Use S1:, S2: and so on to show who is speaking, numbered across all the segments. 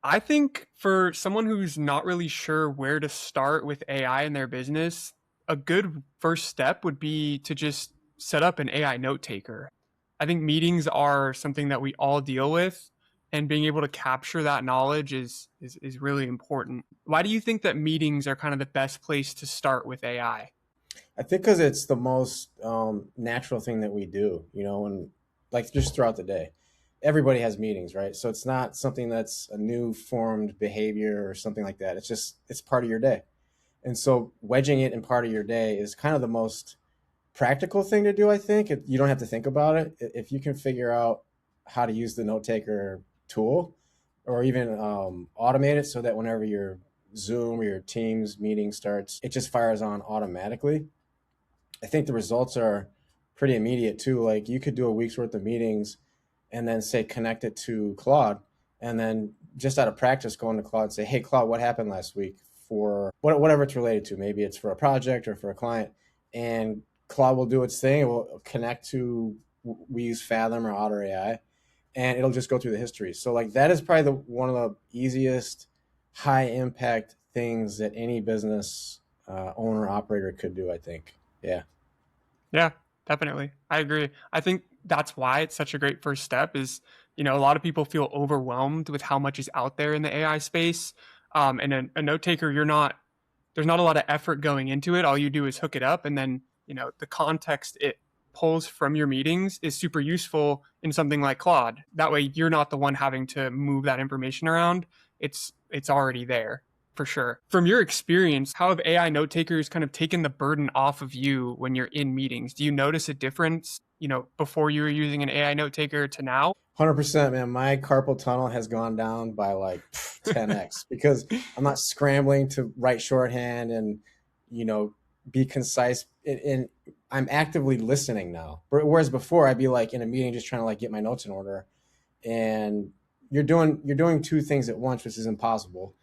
S1: I think for someone who's not really sure where to start with AI in their business, a good first step would be to just set up an AI note taker. I think meetings are something that we all deal with, and being able to capture that knowledge is really important. Why do you think that meetings are kind of the best place to start with AI?
S2: I think because it's the most natural thing that we do, and like just throughout the day. Everybody has meetings, right? So it's not something that's a new formed behavior or something like that. It's part of your day. And so wedging it in part of your day is kind of the most practical thing to do, I think. You don't have to think about it. If you can figure out how to use the note taker tool or even automate it so that whenever your Zoom or your Teams meeting starts, it just fires on automatically. I think the results are pretty immediate too. Like you could do a week's worth of meetings and then say connect it to Claude, and then just out of practice go into Claude and say, hey Claude, what happened last week for whatever it's related to. Maybe it's for a project or for a client, and Claude will do its thing. It will connect to, we use Fathom or Otter AI, and it'll just go through the history. So like that is probably one of the easiest high impact things that any business owner operator could do, I think. Yeah.
S1: Yeah, definitely. I agree. I think that's why it's such a great first step is, a lot of people feel overwhelmed with how much is out there in the AI space. And a note taker, there's not a lot of effort going into it. All you do is hook it up, and then, the context it pulls from your meetings is super useful in something like Claude. That way you're not the one having to move that information around. It's already there for sure. From your experience, how have AI note takers kind of taken the burden off of you when you're in meetings? Do you notice a difference, before you were using an AI note taker to now?
S2: 100%, man. My carpal tunnel has gone down by like 10x because I'm not scrambling to write shorthand and, you know, be concise. And I'm actively listening now. Whereas before I'd be like in a meeting just trying to like get my notes in order. And you're doing two things at once, which is impossible.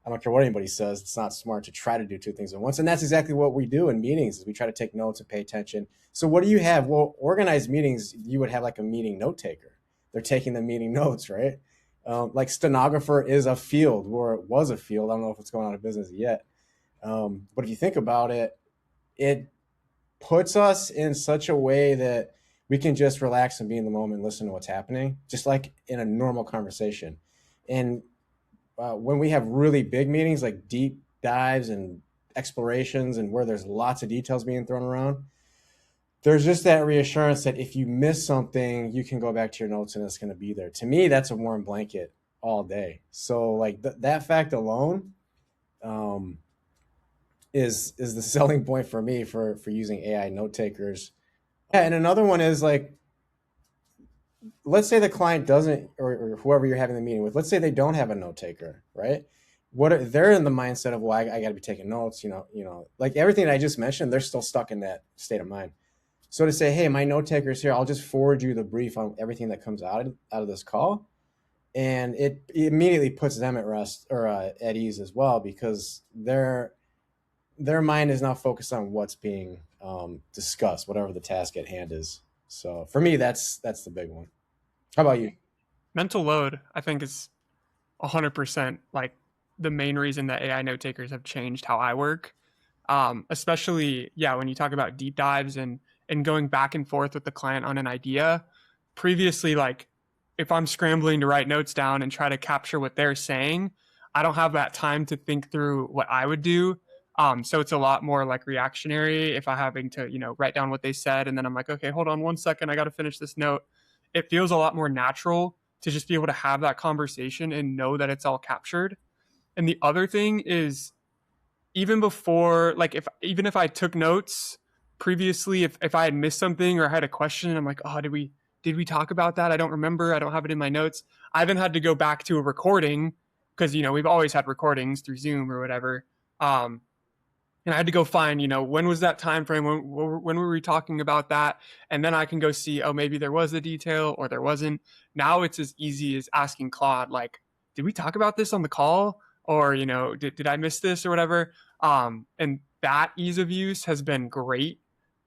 S2: I don't care what anybody says. It's not smart to try to do two things at once. And that's exactly what we do in meetings is we try to take notes and pay attention. So what do you have? Well, organized meetings, you would have like a meeting note taker. They're taking the meeting notes, right? Like stenographer is a field, or it was a field. I don't know if it's going out of business yet. But if you think about it, it puts us in such a way that we can just relax and be in the moment and listen to what's happening, just like in a normal conversation. And when we have really big meetings, like deep dives and explorations, and where there's lots of details being thrown around, there's just that reassurance that if you miss something, you can go back to your notes and it's going to be there. To me, that's a warm blanket all day. So, like that fact alone um, is the selling point for me for using AI note takers. Yeah, and another one is like, let's say the client doesn't, or whoever you're having the meeting with, let's say they don't have a note taker, right? They're in the mindset of, well, I got to be taking notes, like everything that I just mentioned, they're still stuck in that state of mind. So to say, hey, my note taker is here, I'll just forward you the brief on everything that comes out of this call, and it immediately puts them at rest or at ease as well, because their mind is now focused on what's being discussed, whatever the task at hand is. So for me, that's the big one. How about you?
S1: Mental load, I think, is 100% like the main reason that AI note takers have changed how I work. Especially, yeah, when you talk about deep dives and going back and forth with the client on an idea. Previously, like if I'm scrambling to write notes down and try to capture what they're saying, I don't have that time to think through what I would do. So it's a lot more like reactionary if I'm having to, write down what they said. And then I'm like, okay, hold on 1 second. I got to finish this note. It feels a lot more natural to just be able to have that conversation and know that it's all captured. And the other thing is, even before, like even if I took notes previously, if I had missed something or I had a question and I'm like, oh, did we talk about that? I don't remember. I don't have it in my notes. I haven't had to go back to a recording because, we've always had recordings through Zoom or whatever. And I had to go find, when was that time frame? When were we talking about that? And then I can go see, oh, maybe there was a detail or there wasn't. Now it's as easy as asking Claude, like, did we talk about this on the call? Or, did I miss this or whatever? And that ease of use has been great.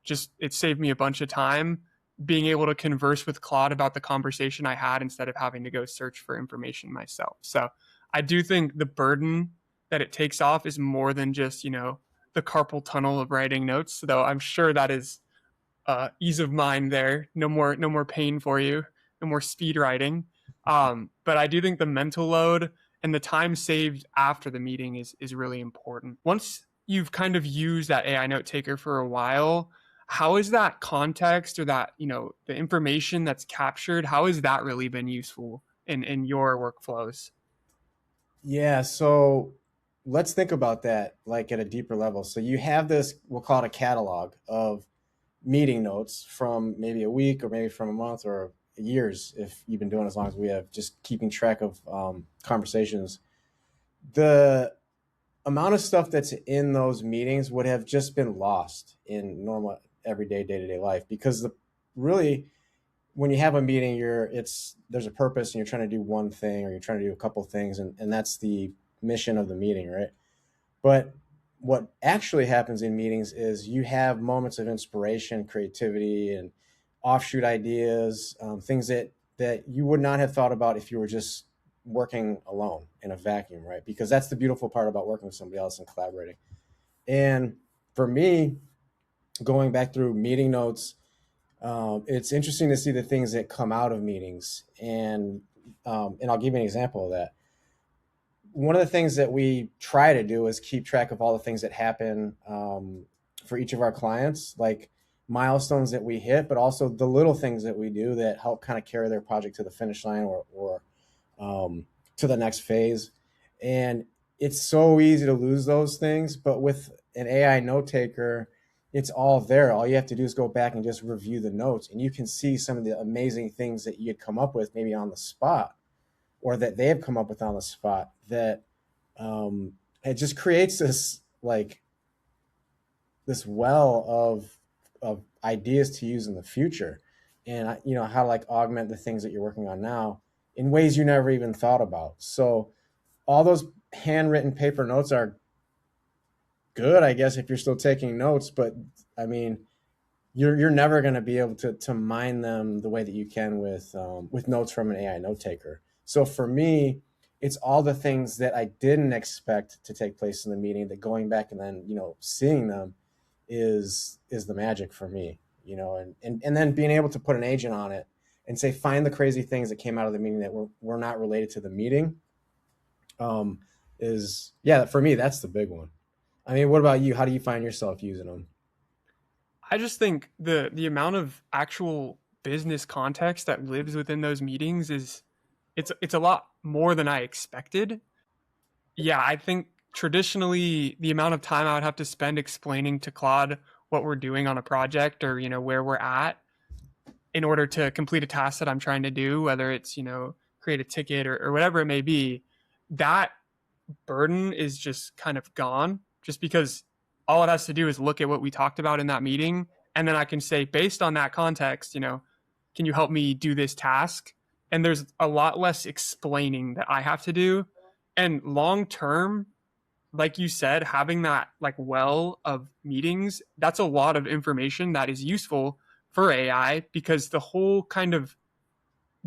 S1: Just it saved me a bunch of time being able to converse with Claude about the conversation I had instead of having to go search for information myself. So I do think the burden that it takes off is more than just, the carpal tunnel of writing notes, though I'm sure that is ease of mind there. No more pain for you, no more speed writing. But I do think the mental load and the time saved after the meeting is really important. Once you've kind of used that AI note taker for a while, how is that context or that, the information that's captured, how has that really been useful in your workflows?
S2: Yeah, so let's think about that like at a deeper level. So you have this, we'll call it a catalog of meeting notes from maybe a week or maybe from a month or years if you've been doing it as long as we have, just keeping track of conversations. The amount of stuff that's in those meetings would have just been lost in normal everyday day-to-day life because really when you have a meeting, there's a purpose and you're trying to do one thing or you're trying to do a couple things, and that's the mission of the meeting, right? But what actually happens in meetings is you have moments of inspiration, creativity, and offshoot ideas, things that you would not have thought about if you were just working alone in a vacuum, right? Because that's the beautiful part about working with somebody else and collaborating. And for me, going back through meeting notes, it's interesting to see the things that come out of meetings, and I'll give you an example of that. One of the things that we try to do is keep track of all the things that happen for each of our clients, like milestones that we hit, but also the little things that we do that help kind of carry their project to the finish line or to the next phase. And it's so easy to lose those things, but with an AI note taker, it's all there. All you have to do is go back and just review the notes, and you can see some of the amazing things that you had come up with maybe on the spot, or that they have come up with on the spot, that it just creates this this well of ideas to use in the future, and how to augment the things that you're working on now in ways you never even thought about. So all those handwritten paper notes are good, I guess, if you're still taking notes, but I mean, you're never going to be able to mine them the way that you can with notes from an AI note taker. So for me, it's all the things that I didn't expect to take place in the meeting that going back and then seeing them is the magic for me. And then being able to put an agent on it and say, find the crazy things that came out of the meeting that were not related to the meeting, is, yeah, for me, that's the big one. I mean, what about you? How do you find yourself using them?
S1: I just think the amount of actual business context that lives within those meetings is it's a lot more than I expected. Yeah, I think traditionally the amount of time I would have to spend explaining to Claude what we're doing on a project or where we're at in order to complete a task that I'm trying to do, whether it's create a ticket or whatever it may be, that burden is just kind of gone, just because all it has to do is look at what we talked about in that meeting, and then I can say, based on that context, can you help me do this task? And there's a lot less explaining that I have to do. And long term, like you said, having that well of meetings, that's a lot of information that is useful for AI, because the whole kind of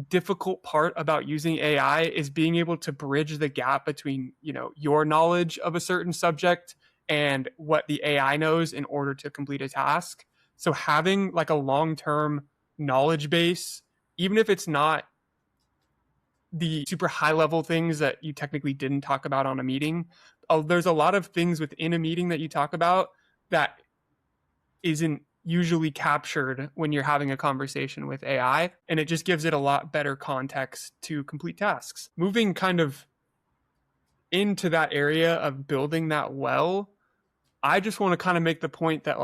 S1: difficult part about using AI is being able to bridge the gap between, your knowledge of a certain subject and what the AI knows in order to complete a task. So having a long-term knowledge base, even if it's not the super high level things that you technically didn't talk about on a meeting, there's a lot of things within a meeting that you talk about that isn't usually captured when you're having a conversation with AI, and it just gives it a lot better context to complete tasks. Moving kind of into that area of building that well, I just want to kind of make the point that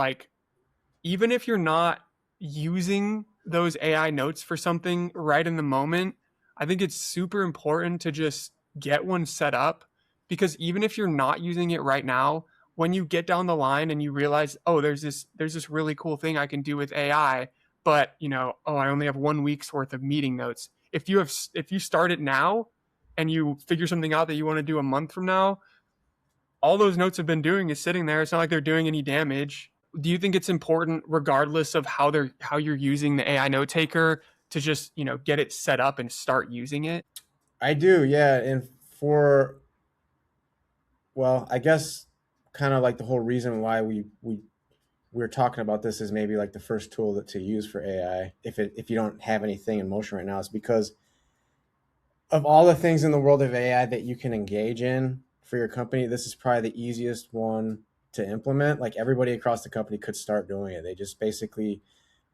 S1: even if you're not using those AI notes for something right in the moment, I think it's super important to just get one set up, because even if you're not using it right now, when you get down the line and you realize, oh, there's this really cool thing I can do with AI, but I only have 1 week's worth of meeting notes. If you start it now and you figure something out that you want to do a month from now, all those notes have been doing is sitting there. It's not like they're doing any damage. Do you think it's important, regardless of how you're using the AI note taker, to just get it set up and start using it?
S2: I do, yeah. And for, well, I guess kind of like the whole reason why we're talking about this is maybe like the first tool to use for AI, if you don't have anything in motion right now, is because of all the things in the world of AI that you can engage in for your company, this is probably the easiest one to implement. Like everybody across the company could start doing it. They just basically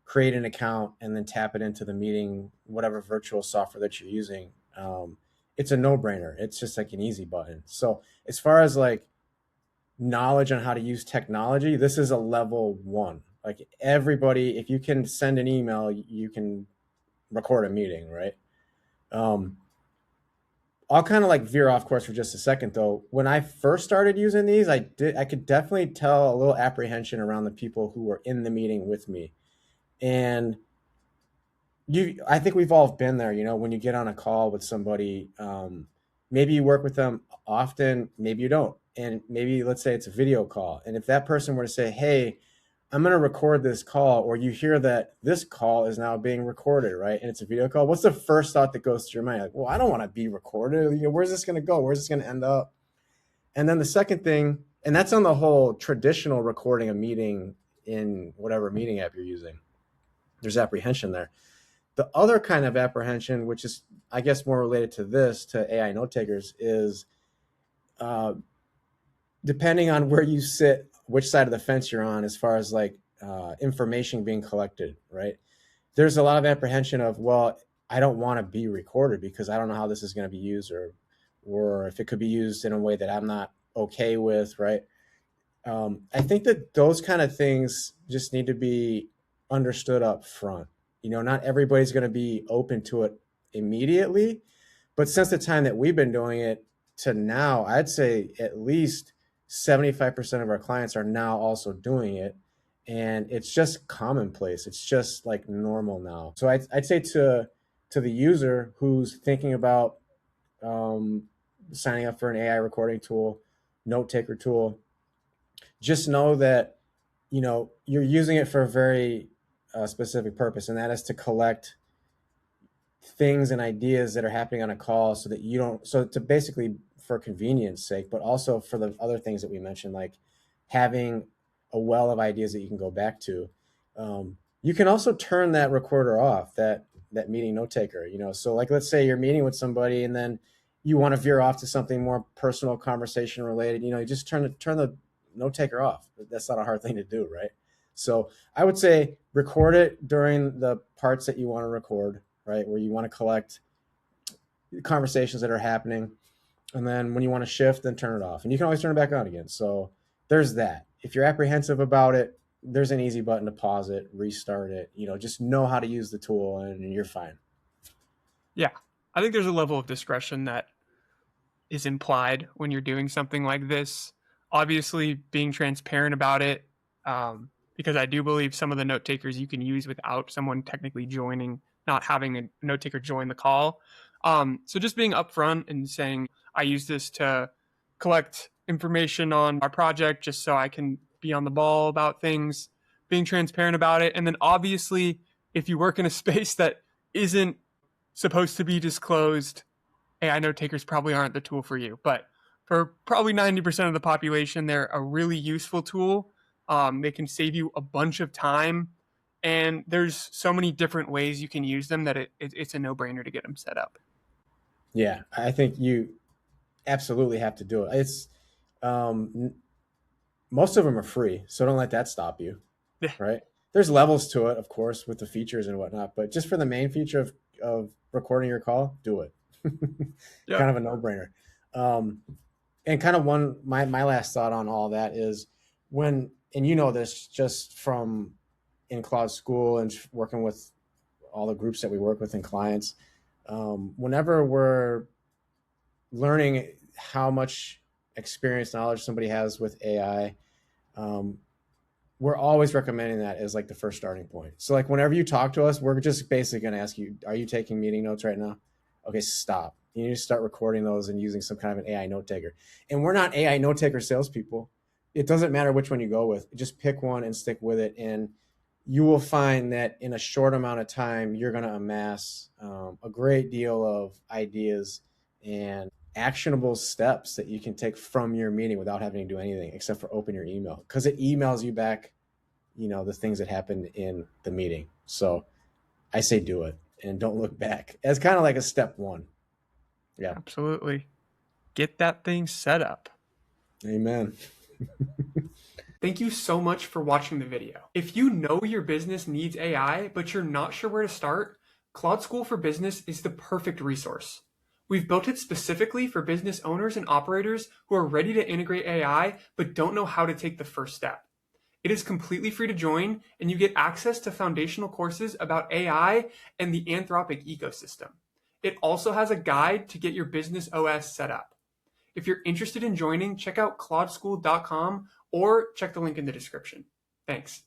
S2: create an account and then tap it into the meeting, whatever virtual software that you're using. It's a no-brainer. It's just like an easy button. So as far as like knowledge on how to use technology, this is a level one. Like everybody, if you can send an email, you can record a meeting, right? Um, I'll kind of like veer off course for just a second though. When I first started using these, I could definitely tell a little apprehension around the people who were in the meeting with me. And I think we've all been there, when you get on a call with somebody, maybe you work with them often, maybe you don't. And maybe let's say it's a video call. And if that person were to say, "Hey, I'm going to record this call," or you hear that this call is now being recorded, right? And it's a video call. What's the first thought that goes through your mind? Like, well, I don't want to be recorded. Where's this going to go? Where's this going to end up? And then the second thing, and that's on the whole traditional recording a meeting in whatever meeting app you're using. There's apprehension there. The other kind of apprehension, which is, I guess, more related to this, to AI note takers, is depending on where you sit, which side of the fence you're on, as far as like information being collected, right? There's a lot of apprehension of, well, I don't want to be recorded because I don't know how this is going to be used, or if it could be used in a way that I'm not okay with, right? I think that those kind of things just need to be understood up front. Not everybody's going to be open to it immediately, but since the time that we've been doing it to now, I'd say at least 75% of our clients are now also doing it. And it's just commonplace. It's just like normal now. So I'd say to the user who's thinking about signing up for an AI recording tool, note taker tool, just know that you're using it for a very specific purpose, and that is to collect things and ideas that are happening on a call, so that you don't, so to basically for convenience sake, but also for the other things that we mentioned, like having a well of ideas that you can go back to. You can also turn that recorder off, that meeting note taker. So like, let's say you're meeting with somebody and then you want to veer off to something more personal, conversation related. You just turn the note taker off. That's not a hard thing to do, right? So I would say record it during the parts that you want to record, right? Where you want to collect conversations that are happening. And then when you want to shift, then turn it off. And you can always turn it back on again. So there's that. If you're apprehensive about it, there's an easy button to pause it, restart it. Just know how to use the tool and you're fine.
S1: Yeah. I think there's a level of discretion that is implied when you're doing something like this. Obviously, being transparent about it, because I do believe some of the note takers you can use without someone technically joining, not having a note taker join the call. So just being upfront and saying, I use this to collect information on our project just so I can be on the ball about things, being transparent about it. And then obviously, if you work in a space that isn't supposed to be disclosed, AI note takers probably aren't the tool for you. But for probably 90% of the population, they're a really useful tool. They can save you a bunch of time. And there's so many different ways you can use them that it's a no-brainer to get them set up.
S2: Yeah, I think you absolutely have to do it. It's most of them are free, so don't let that stop you,
S1: Yeah.
S2: right? There's levels to it, of course, with the features and whatnot, but just for the main feature of recording your call, do it.
S1: Yeah.
S2: Kind of a no-brainer. And kind of my last thought on all that is when, and this just from in Claude Skool and working with all the groups that we work with and clients, whenever we're learning how much experience, knowledge somebody has with AI, we're always recommending that as like the first starting point. So like whenever you talk to us, we're just basically going to ask you, are you taking meeting notes right now? Okay, stop. You need to start recording those and using some kind of an AI note taker. And we're not AI note taker salespeople. It doesn't matter which one you go with. Just pick one and stick with it. And you will find that in a short amount of time, you're going to amass a great deal of ideas and actionable steps that you can take from your meeting without having to do anything except for open your email, because it emails you back, the things that happened in the meeting. So I say do it and don't look back. As kind of like a step one. Yeah.
S1: Absolutely. Get that thing set up.
S2: Amen.
S1: Thank you so much for watching the video. If you know your business needs AI, but you're not sure where to start, Claude Skool for Business is the perfect resource. We've built it specifically for business owners and operators who are ready to integrate AI, but don't know how to take the first step. It is completely free to join, and you get access to foundational courses about AI and the Anthropic ecosystem. It also has a guide to get your business OS set up. If you're interested in joining, check out claudeschool.com or check the link in the description. Thanks.